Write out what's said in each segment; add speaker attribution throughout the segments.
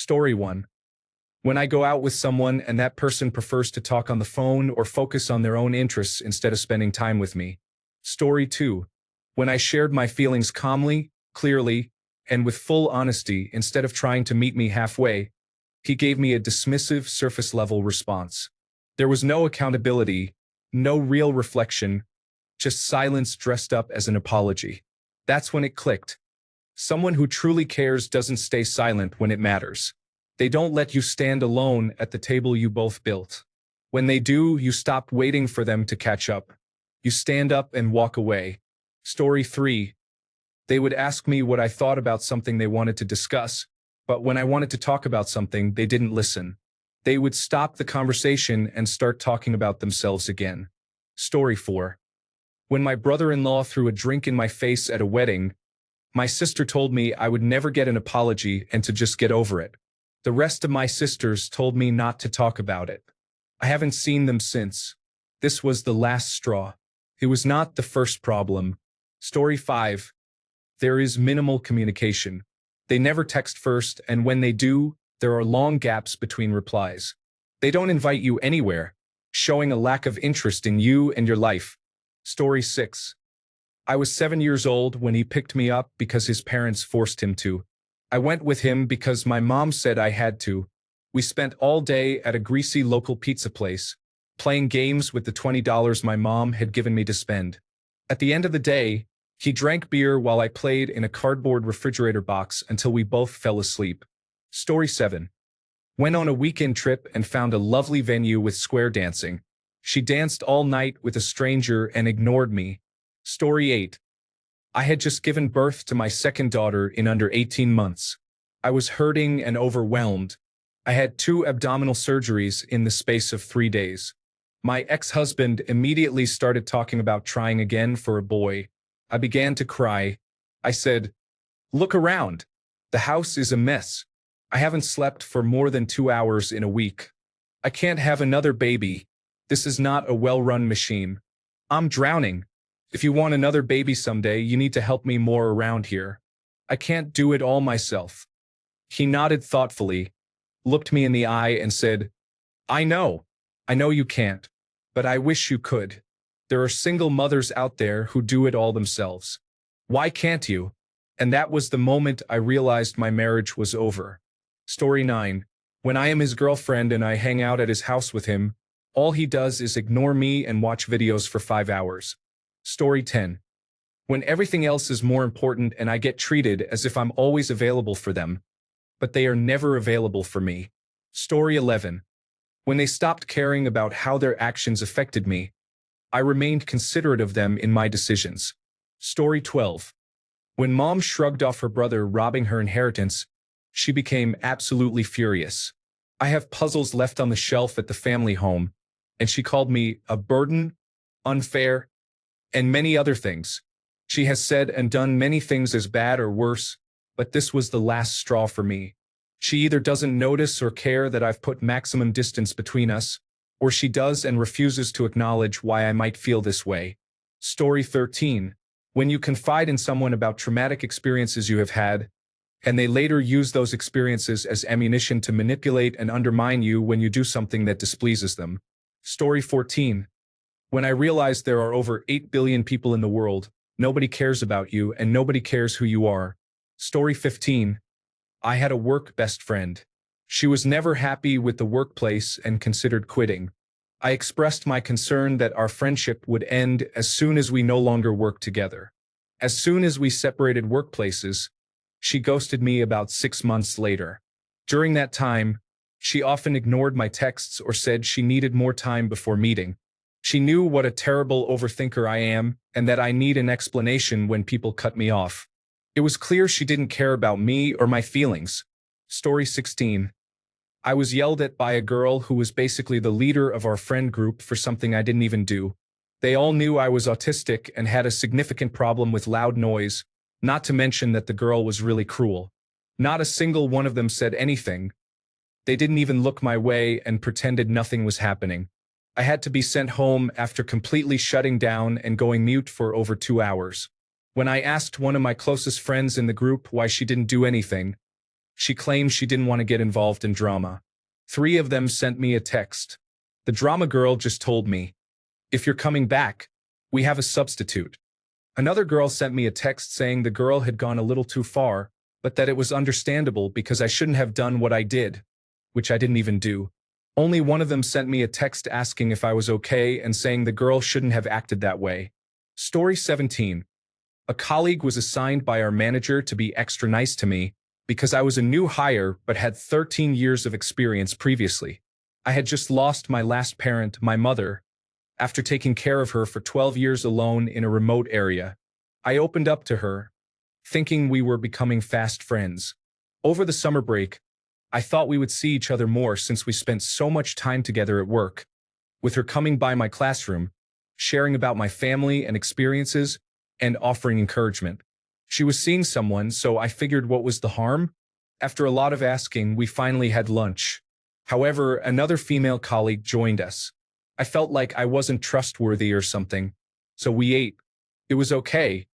Speaker 1: Story 1. When I go out with someone and that person prefers to talk on the phone or focus on their own interests instead of spending time with me. Story 2. When I shared my feelings calmly, clearly, and with full honesty instead of trying to meet me halfway, he gave me a dismissive, surface-level response. There was no accountability, no real reflection, just silence dressed up as an apology. That's when it clicked. Someone who truly cares doesn't stay silent when it matters. They don't let you stand alone at the table you both built. When they do, you stop waiting for them to catch up. You stand up and walk away. Story 3. They would ask me what I thought about something they wanted to discuss, but when I wanted to talk about something, they didn't listen. They would stop the conversation and start talking about themselves again. Story 4. When my brother-in-law threw a drink in my face at a wedding, my sister told me I would never get an apology and to just get over it. The rest of my sisters told me not to talk about it. I haven't seen them since. This was the last straw. It was not the first problem. Story 5. There is minimal communication. They never text first, and when they do, there are long gaps between replies. They don't invite you anywhere, showing a lack of interest in you and your life. Story 6. I was 7 years old when he picked me up because his parents forced him to. I went with him because my mom said I had to. We spent all day at a greasy local pizza place, playing games with the $20 my mom had given me to spend. At the end of the day, he drank beer while I played in a cardboard refrigerator box until we both fell asleep. Story 7. Went on a weekend trip and found a lovely venue with square dancing. She danced all night with a stranger and ignored me. Story 8. I had just given birth to my second daughter in under 18 months. I was hurting and overwhelmed. I had 2 abdominal surgeries in the space of 3 days. My ex-husband immediately started talking about trying again for a boy. I began to cry. I said, "Look around. The house is a mess. I haven't slept for more than 2 hours in a week. I can't have another baby. This is not a well-run machine. I'm drowning. If you want another baby someday, you need to help me more around here. I can't do it all myself." He nodded thoughtfully, looked me in the eye and said, I know you can't, but I wish you could. There are single mothers out there who do it all themselves. Why can't you?" And that was the moment I realized my marriage was over. Story 9. When I am his girlfriend and I hang out at his house with him, all he does is ignore me and watch videos for 5 hours. Story 10. When everything else is more important and I get treated as if I'm always available for them, but they are never available for me. Story 11. When they stopped caring about how their actions affected me, I remained considerate of them in my decisions. Story 12. When Mom shrugged off her brother robbing her inheritance, she became absolutely furious. I have puzzles left on the shelf at the family home, and she called me a burden, unfair, and many other things. She has said and done many things as bad or worse, but this was the last straw for me. She either doesn't notice or care that I've put maximum distance between us, or she does and refuses to acknowledge why I might feel this way. Story 13. When you confide in someone about traumatic experiences you have had, and they later use those experiences as ammunition to manipulate and undermine you when you do something that displeases them. Story 14. When I realized there are over 8 billion people in the world, nobody cares about you and nobody cares who you are. Story 15. I had a work best friend. She was never happy with the workplace and considered quitting. I expressed my concern that our friendship would end as soon as we no longer worked together. As soon as we separated workplaces, she ghosted me about 6 months later. During that time, she often ignored my texts or said she needed more time before meeting. She knew what a terrible overthinker I am and that I need an explanation when people cut me off. It was clear she didn't care about me or my feelings. Story 16. I was yelled at by a girl who was basically the leader of our friend group for something I didn't even do. They all knew I was autistic and had a significant problem with loud noise, not to mention that the girl was really cruel. Not a single one of them said anything. They didn't even look my way and pretended nothing was happening. I had to be sent home after completely shutting down and going mute for over 2 hours. When I asked one of my closest friends in the group why she didn't do anything, She claimed she didn't want to get involved in drama. 3 of them sent me a text. The drama girl just told me, "If you're coming back, we have a substitute." Another girl sent me a text saying the girl had gone a little too far, but that it was understandable because I shouldn't have done what I did, which I didn't even do. Only one of them sent me a text asking if I was okay and saying the girl shouldn't have acted that way. Story 17. A colleague was assigned by our manager to be extra nice to me because I was a new hire but had 13 years of experience previously. I had just lost my last parent, my mother, after taking care of her for 12 years alone in a remote area. I opened up to her, thinking we were becoming fast friends. Over the summer break, I thought we would see each other more since we spent so much time together at work. With her coming by my classroom, sharing about my family and experiences, and offering encouragement. She was seeing someone, so I figured what was the harm? After a lot of asking, we finally had lunch. However, another female colleague joined us. I felt like I wasn't trustworthy or something, so we ate. It was okay,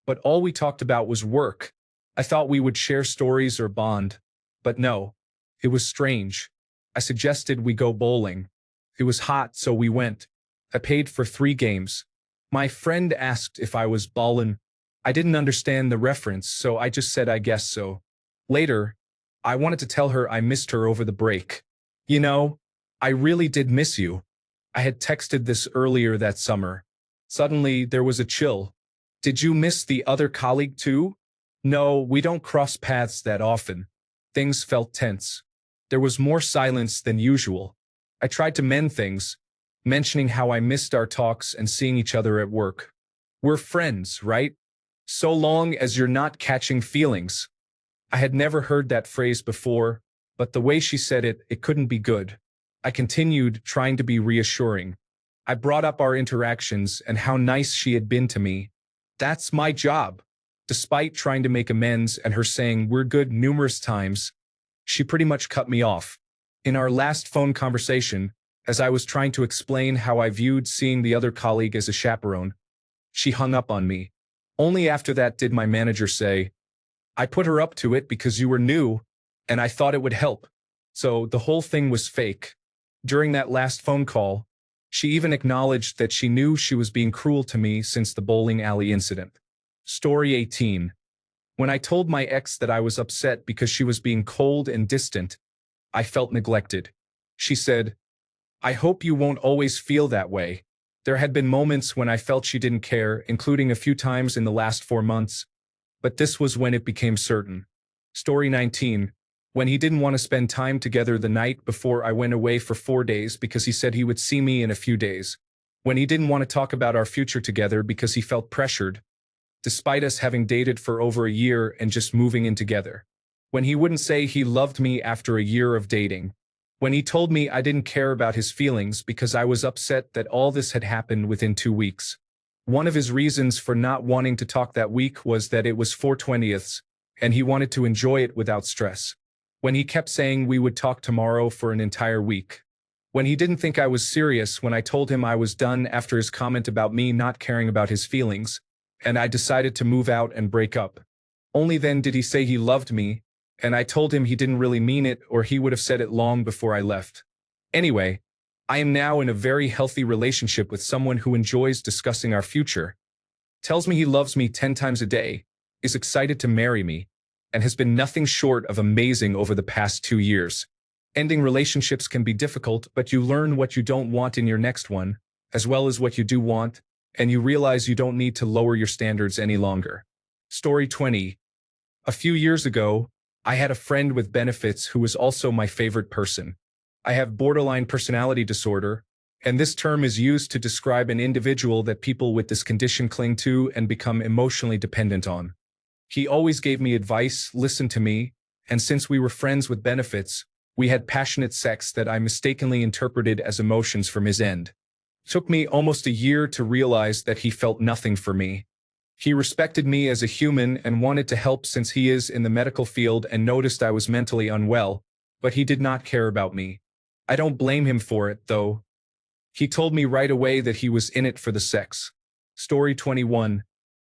Speaker 1: but all we talked about was work. I thought we would share stories or bond, but no, it was strange. I suggested we go bowling. It was hot, so we went. I paid for 3 games. My friend asked if I was ballin'. I didn't understand the reference, so I just said I guess so. Later, I wanted to tell her I missed her over the break. You know, I really did miss you. I had texted this earlier that summer. Suddenly, there was a chill. Did you miss the other colleague too? No, we don't cross paths that often. Things felt tense. There was more silence than usual. I tried to mend things, mentioning how I missed our talks and seeing each other at work. We're friends, right? So long as you're not catching feelings. I had never heard that phrase before, but the way she said it, it couldn't be good. I continued, trying to be reassuring. I brought up our interactions and how nice she had been to me. That's my job. Despite trying to make amends and her saying we're good numerous times, she pretty much cut me off. In our last phone conversation, as I was trying to explain how I viewed seeing the other colleague as a chaperone, she hung up on me. Only after that did my manager say, "I put her up to it because you were new, and I thought it would help." So the whole thing was fake. During that last phone call, she even acknowledged that she knew she was being cruel to me since the bowling alley incident. Story 18. When I told my ex that I was upset because she was being cold and distant, I felt neglected. She said, "I hope you won't always feel that way." There had been moments when I felt she didn't care, including a few times in the last 4 months, but this was when it became certain. Story 19. When he didn't want to spend time together the night before I went away for 4 days because he said he would see me in a few days. When he didn't want to talk about our future together because he felt pressured, despite us having dated for over a year and just moving in together. When he wouldn't say he loved me after a year of dating. When he told me I didn't care about his feelings because I was upset that all this had happened within 2 weeks. One of his reasons for not wanting to talk that week was that it was 4/20ths, and he wanted to enjoy it without stress. When he kept saying we would talk tomorrow for an entire week. When he didn't think I was serious when I told him I was done after his comment about me not caring about his feelings, and I decided to move out and break up. Only then did he say he loved me, and I told him he didn't really mean it or he would have said it long before I left. Anyway, I am now in a very healthy relationship with someone who enjoys discussing our future, tells me he loves me 10 times a day, is excited to marry me, and has been nothing short of amazing over the past 2 years. Ending relationships can be difficult, but you learn what you don't want in your next one, as well as what you do want, and you realize you don't need to lower your standards any longer. Story 20. A few years ago, I had a friend with benefits who was also my favorite person. I have borderline personality disorder, and this term is used to describe an individual that people with this condition cling to and become emotionally dependent on. He always gave me advice, listened to me, and since we were friends with benefits, we had passionate sex that I mistakenly interpreted as emotions from his end. It took me almost a year to realize that he felt nothing for me. He respected me as a human and wanted to help since he is in the medical field and noticed I was mentally unwell, but he did not care about me. I don't blame him for it, though. He told me right away that he was in it for the sex. Story 21.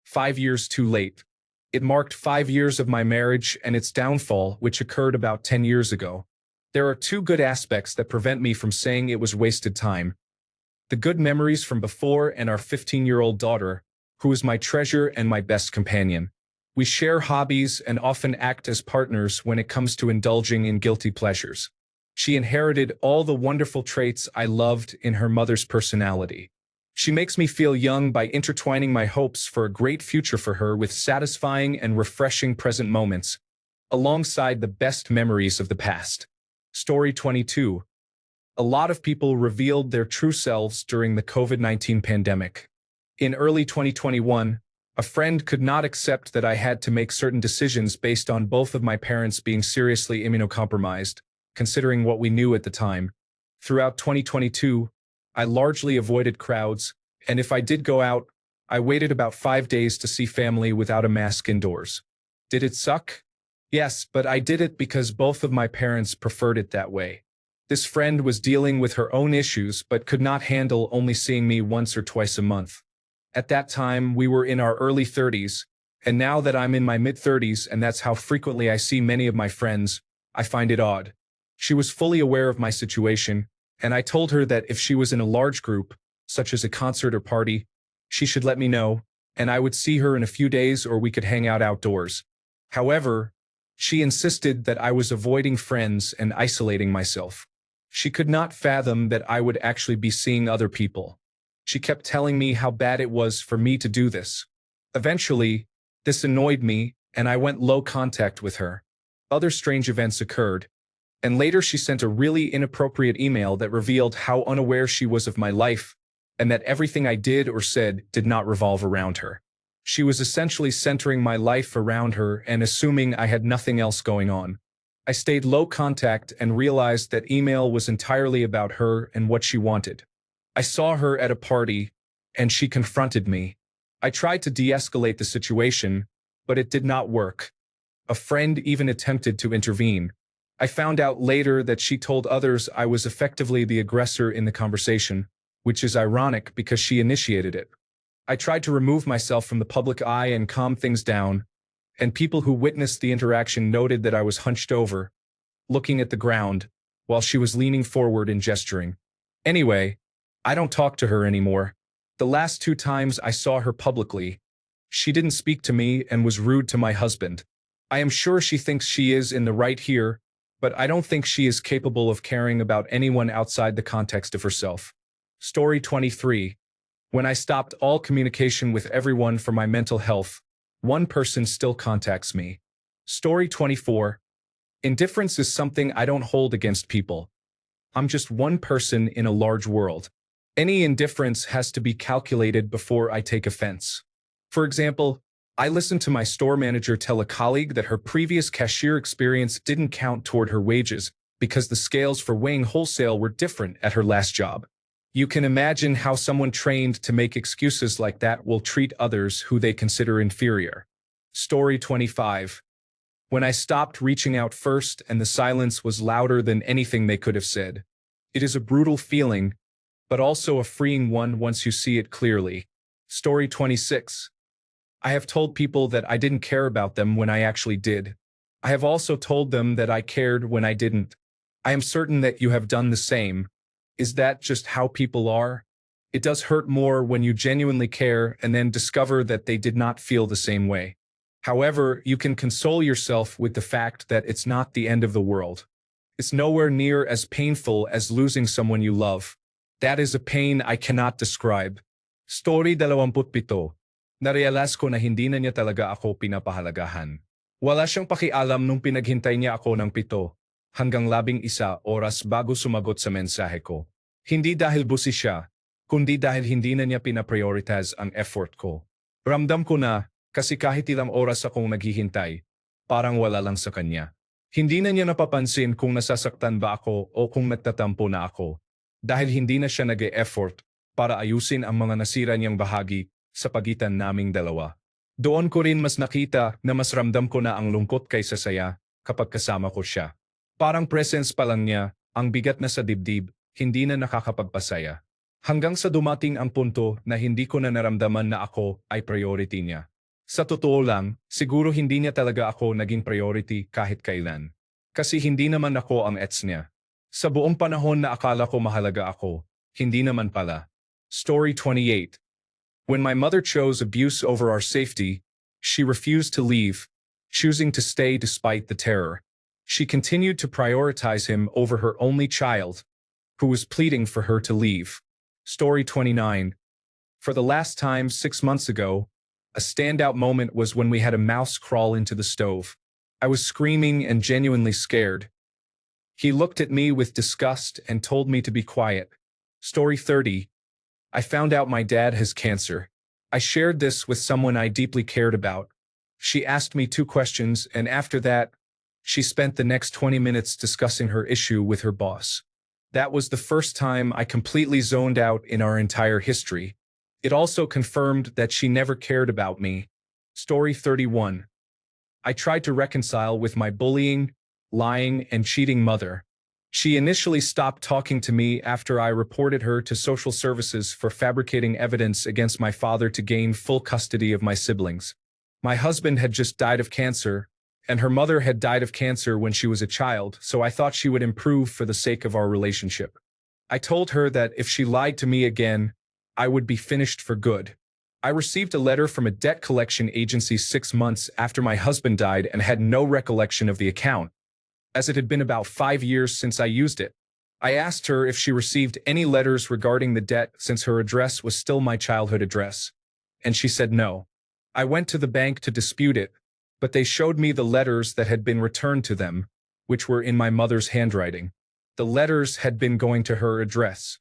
Speaker 1: 5 years too late. It marked 5 years of my marriage and its downfall, which occurred about 10 years ago. There are two good aspects that prevent me from saying it was wasted time. The good memories from before and our 15-year-old daughter, who is my treasure and my best companion. We share hobbies and often act as partners when it comes to indulging in guilty pleasures. She inherited all the wonderful traits I loved in her mother's personality. She makes me feel young by intertwining my hopes for a great future for her with satisfying and refreshing present moments, alongside the best memories of the past. Story 22. A lot of people revealed their true selves during the COVID-19 pandemic. In early 2021, a friend could not accept that I had to make certain decisions based on both of my parents being seriously immunocompromised, considering what we knew at the time. Throughout 2022, I largely avoided crowds, and if I did go out, I waited about 5 days to see family without a mask indoors. Did it suck? Yes, but I did it because both of my parents preferred it that way. This friend was dealing with her own issues but could not handle only seeing me once or twice a month. At that time, we were in our early 30s, and now that I'm in my mid-30s and that's how frequently I see many of my friends, I find it odd. She was fully aware of my situation, and I told her that if she was in a large group, such as a concert or party, she should let me know, and I would see her in a few days or we could hang out outdoors. However, she insisted that I was avoiding friends and isolating myself. She could not fathom that I would actually be seeing other people. She kept telling me how bad it was for me to do this. Eventually, this annoyed me, and I went low contact with her. Other strange events occurred, and later she sent a really inappropriate email that revealed how unaware she was of my life, and that everything I did or said did not revolve around her. She was essentially centering my life around her and assuming I had nothing else going on. I stayed low contact and realized that email was entirely about her and what she wanted. I saw her at a party, and she confronted me. I tried to de-escalate the situation, but it did not work. A friend even attempted to intervene. I found out later that she told others I was effectively the aggressor in the conversation, which is ironic because she initiated it. I tried to remove myself from the public eye and calm things down, and people who witnessed the interaction noted that I was hunched over, looking at the ground, while she was leaning forward and gesturing. Anyway, I don't talk to her anymore. The last 2 times I saw her publicly, she didn't speak to me and was rude to my husband. I am sure she thinks she is in the right here, but I don't think she is capable of caring about anyone outside the context of herself. Story 23. When I stopped all communication with everyone for my mental health, one person still contacts me. Story 24. Indifference is something I don't hold against people. I'm just one person in a large world. Any indifference has to be calculated before I take offense. For example, I listened to my store manager tell a colleague that her previous cashier experience didn't count toward her wages because the scales for weighing wholesale were different at her last job. You can imagine how someone trained to make excuses like that will treat others who they consider inferior. Story 25. When I stopped reaching out first and the silence was louder than anything they could have said. It is a brutal feeling, but also a freeing one once you see it clearly. Story 26. I have told people that I didn't care about them when I actually did. I have also told them that I cared when I didn't. I am certain that you have done the same. Is that just how people are? It does hurt more when you genuinely care and then discover that they did not feel the same way. However, you can console yourself with the fact that it's not the end of the world. It's nowhere near as painful as losing someone you love. That is a pain I cannot describe. Story 27. Narealize ko na hindi na niya talaga ako pinapahalagahan. Wala siyang pakialam nung pinaghintay niya ako ng 7 hanggang 11 oras bago sumagot sa mensahe ko. Hindi dahil busi siya, kundi dahil hindi na niya pinaprioritize ang effort ko. Ramdam ko na, kasi kahit ilang oras akong naghihintay, parang wala lang sa kanya. Hindi na niya napapansin kung nasasaktan ba ako o kung nagtatampo na ako, dahil hindi na siya nag-e-effort para ayusin ang mga nasira niyang bahagi sa pagitan naming dalawa. Doon ko rin mas nakita na mas ramdam ko na ang lungkot kaysa saya kapag kasama ko siya. Parang presence pa lang niya, ang bigat na sa dibdib, hindi na nakakapagpasaya. Hanggang sa dumating ang punto na hindi ko na naramdaman na ako ay priority niya. Sa totoo lang, siguro hindi niya talaga ako naging priority kahit kailan. Kasi hindi naman ako ang ex niya. Sa buong panahon na akala ko mahalaga ako, hindi naman pala. Story 28. When my mother chose abuse over our safety, she refused to leave, choosing to stay despite the terror. She continued to prioritize him over her only child, who was pleading for her to leave. Story 29. For the last time 6 months ago, a standout moment was when we had a mouse crawl into the stove. I was screaming and genuinely scared. He looked at me with disgust and told me to be quiet. Story 30. I found out my dad has cancer. I shared this with someone I deeply cared about. She asked me 2 questions, and after that, she spent the next 20 minutes discussing her issue with her boss. That was the first time I completely zoned out in our entire history. It also confirmed that she never cared about me. Story 31. I tried to reconcile with my bullying, lying, and cheating mother. She initially stopped talking to me after I reported her to social services for fabricating evidence against my father to gain full custody of my siblings. My husband had just died of cancer, and her mother had died of cancer when she was a child, so I thought she would improve for the sake of our relationship. I told her that if she lied to me again, I would be finished for good. I received a letter from a debt collection agency 6 months after my husband died and had no recollection of the account, as it had been about 5 years since I used it. I asked her if she received any letters regarding the debt since her address was still my childhood address, and she said no. I went to the bank to dispute it, but they showed me the letters that had been returned to them, which were in my mother's handwriting. The letters had been going to her address.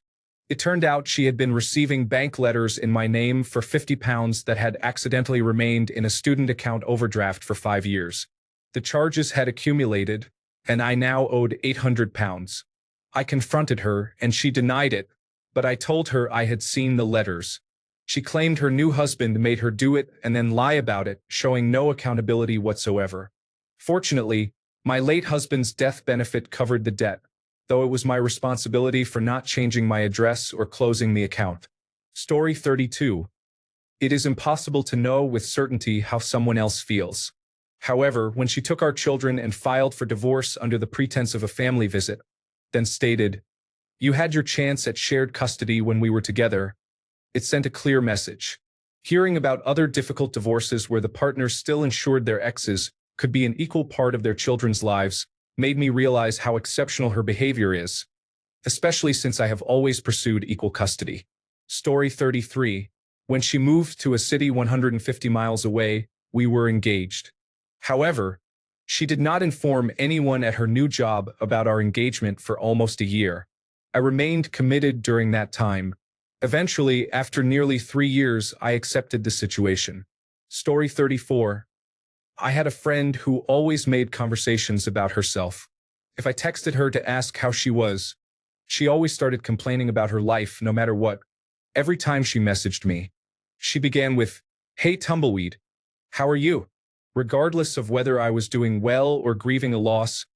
Speaker 1: It turned out she had been receiving bank letters in my name for £50 that had accidentally remained in a student account overdraft for 5 years. The charges had accumulated, and I now owed £800. I confronted her, and she denied it, but I told her I had seen the letters. She claimed her new husband made her do it and then lie about it, showing no accountability whatsoever. Fortunately, my late husband's death benefit covered the debt, though it was my responsibility for not changing my address or closing the account. Story 32. It is impossible to know with certainty how someone else feels. However, when she took our children and filed for divorce under the pretense of a family visit, then stated, "You had your chance at shared custody when we were together," it sent a clear message. Hearing about other difficult divorces where the partners still insured their exes could be an equal part of their children's lives made me realize how exceptional her behavior is, especially since I have always pursued equal custody. Story 33. When she moved to a city 150 miles away, we were engaged. However, she did not inform anyone at her new job about our engagement for almost a year. I remained committed during that time. Eventually, after nearly 3 years, I accepted the situation. Story 34. I had a friend who always made conversations about herself. If I texted her to ask how she was, she always started complaining about her life no matter what. Every time she messaged me, she began with, "Hey Tumbleweed, how are you?" Regardless of whether I was doing well or grieving a loss,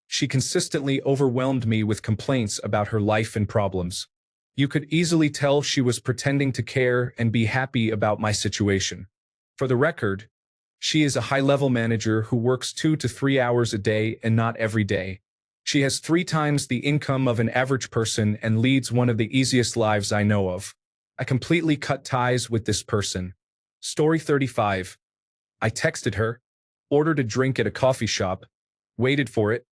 Speaker 1: she consistently overwhelmed me with complaints about her life and problems. You could easily tell she was pretending to care and be happy about my situation. For the record, she is a high-level manager who works 2 to 3 hours a day and not every day. She has 3 times the income of an average person and leads one of the easiest lives I know of. I completely cut ties with this person. Story 35. I texted her, ordered a drink at a coffee shop, waited for it,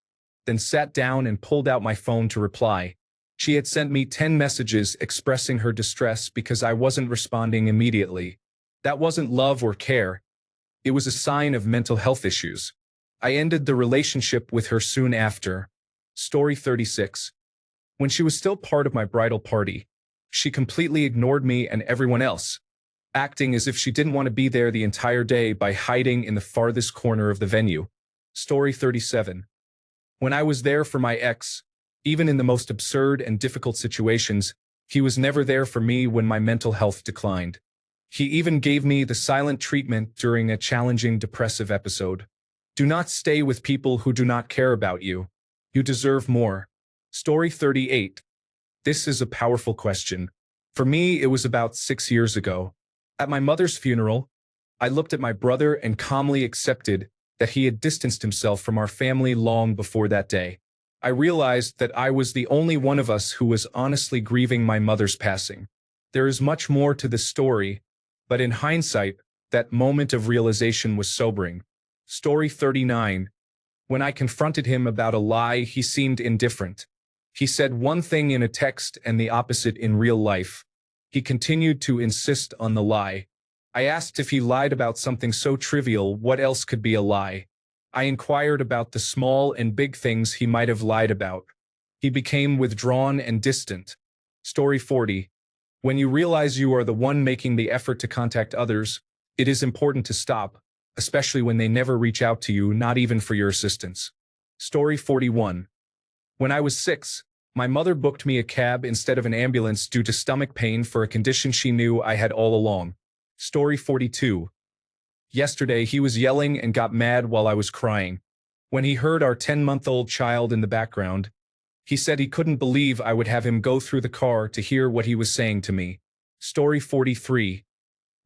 Speaker 1: then sat down and pulled out my phone to reply. She had sent me 10 messages expressing her distress because I wasn't responding immediately. That wasn't love or care. It was a sign of mental health issues. I ended the relationship with her soon after. Story 36. When she was still part of my bridal party, she completely ignored me and everyone else, acting as if she didn't want to be there the entire day by hiding in the farthest corner of the venue. Story 37. When I was there for my ex, even in the most absurd and difficult situations, he was never there for me when my mental health declined. He even gave me the silent treatment during a challenging depressive episode. Do not stay with people who do not care about you. You deserve more. Story 38. This is a powerful question. For me, it was about 6 years ago. At my mother's funeral, I looked at my brother and calmly accepted that he had distanced himself from our family long before that day. I realized that I was the only one of us who was honestly grieving my mother's passing. There is much more to this story, but in hindsight, that moment of realization was sobering. Story 39. When I confronted him about a lie, he seemed indifferent. He said one thing in a text and the opposite in real life. He continued to insist on the lie. I asked if he lied about something so trivial, what else could be a lie? I inquired about the small and big things he might have lied about. He became withdrawn and distant. Story 40. When you realize you are the one making the effort to contact others, it is important to stop, especially when they never reach out to you, not even for your assistance. Story 41. When I was 6, my mother booked me a cab instead of an ambulance due to stomach pain for a condition she knew I had all along. Story 42. Yesterday, he was yelling and got mad while I was crying. When he heard our 10-month-old child in the background, he said he couldn't believe I would have him go through the car to hear what he was saying to me. Story 43.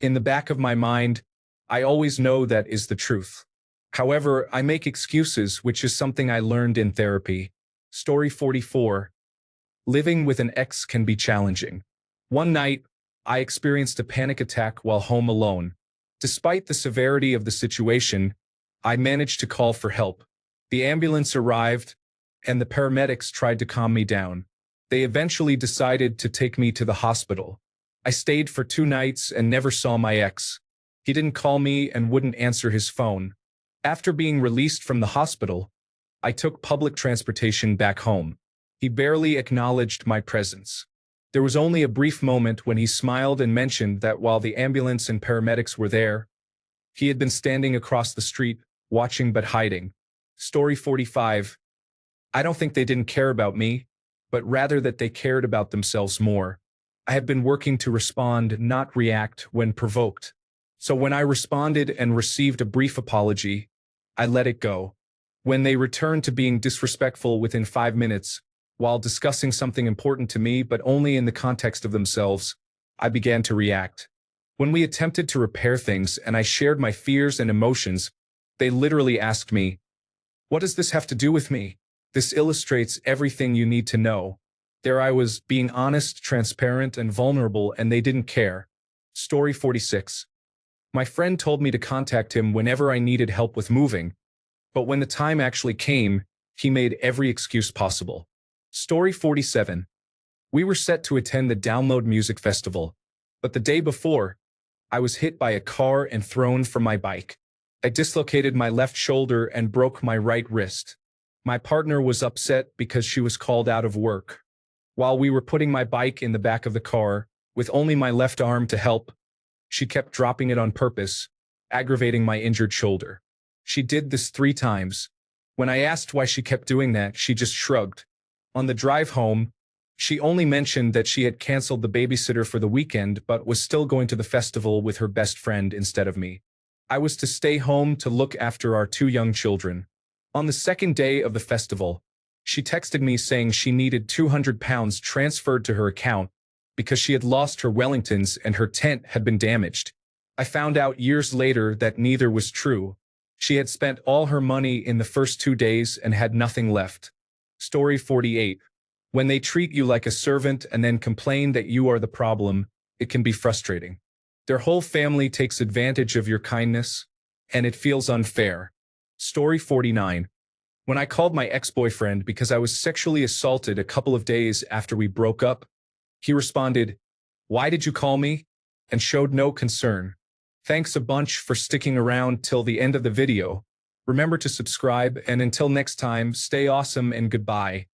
Speaker 1: In the back of my mind, I always know that is the truth. However, I make excuses, which is something I learned in therapy. Story 44. Living with an ex can be challenging. One night, I experienced a panic attack while home alone. Despite the severity of the situation, I managed to call for help. The ambulance arrived, and the paramedics tried to calm me down. They eventually decided to take me to the hospital. I stayed for 2 nights and never saw my ex. He didn't call me and wouldn't answer his phone. After being released from the hospital, I took public transportation back home. He barely acknowledged my presence. There was only a brief moment when he smiled and mentioned that while the ambulance and paramedics were there, he had been standing across the street, watching but hiding. Story 45. I don't think they didn't care about me, but rather that they cared about themselves more. I have been working to respond, not react, when provoked. So when I responded and received a brief apology, I let it go. When they returned to being disrespectful within 5 minutes, while discussing something important to me but only in the context of themselves, I began to react. When we attempted to repair things and I shared my fears and emotions, they literally asked me, "What does this have to do with me?" This illustrates everything you need to know. There I was, being honest, transparent, and vulnerable, and they didn't care. Story 46. My friend told me to contact him whenever I needed help with moving, but when the time actually came, he made every excuse possible. Story 47. We were set to attend the Download Music Festival, but the day before, I was hit by a car and thrown from my bike. I dislocated my left shoulder and broke my right wrist. My partner was upset because she was called out of work. While we were putting my bike in the back of the car, with only my left arm to help, she kept dropping it on purpose, aggravating my injured shoulder. She did this 3 times. When I asked why she kept doing that, she just shrugged. On the drive home, she only mentioned that she had canceled the babysitter for the weekend but was still going to the festival with her best friend instead of me. I was to stay home to look after our 2 young children. On the second day of the festival, she texted me saying she needed £200 transferred to her account because she had lost her Wellingtons and her tent had been damaged. I found out years later that neither was true. She had spent all her money in the first 2 days and had nothing left. Story 48. When they treat you like a servant and then complain that you are the problem, it can be frustrating. Their whole family takes advantage of your kindness, and it feels unfair. Story 49. When I called my ex-boyfriend because I was sexually assaulted a couple of days after we broke up, he responded, "Why did you call me?" and showed no concern. Thanks a bunch for sticking around till the end of the video. Remember to subscribe, and until next time, stay awesome and goodbye.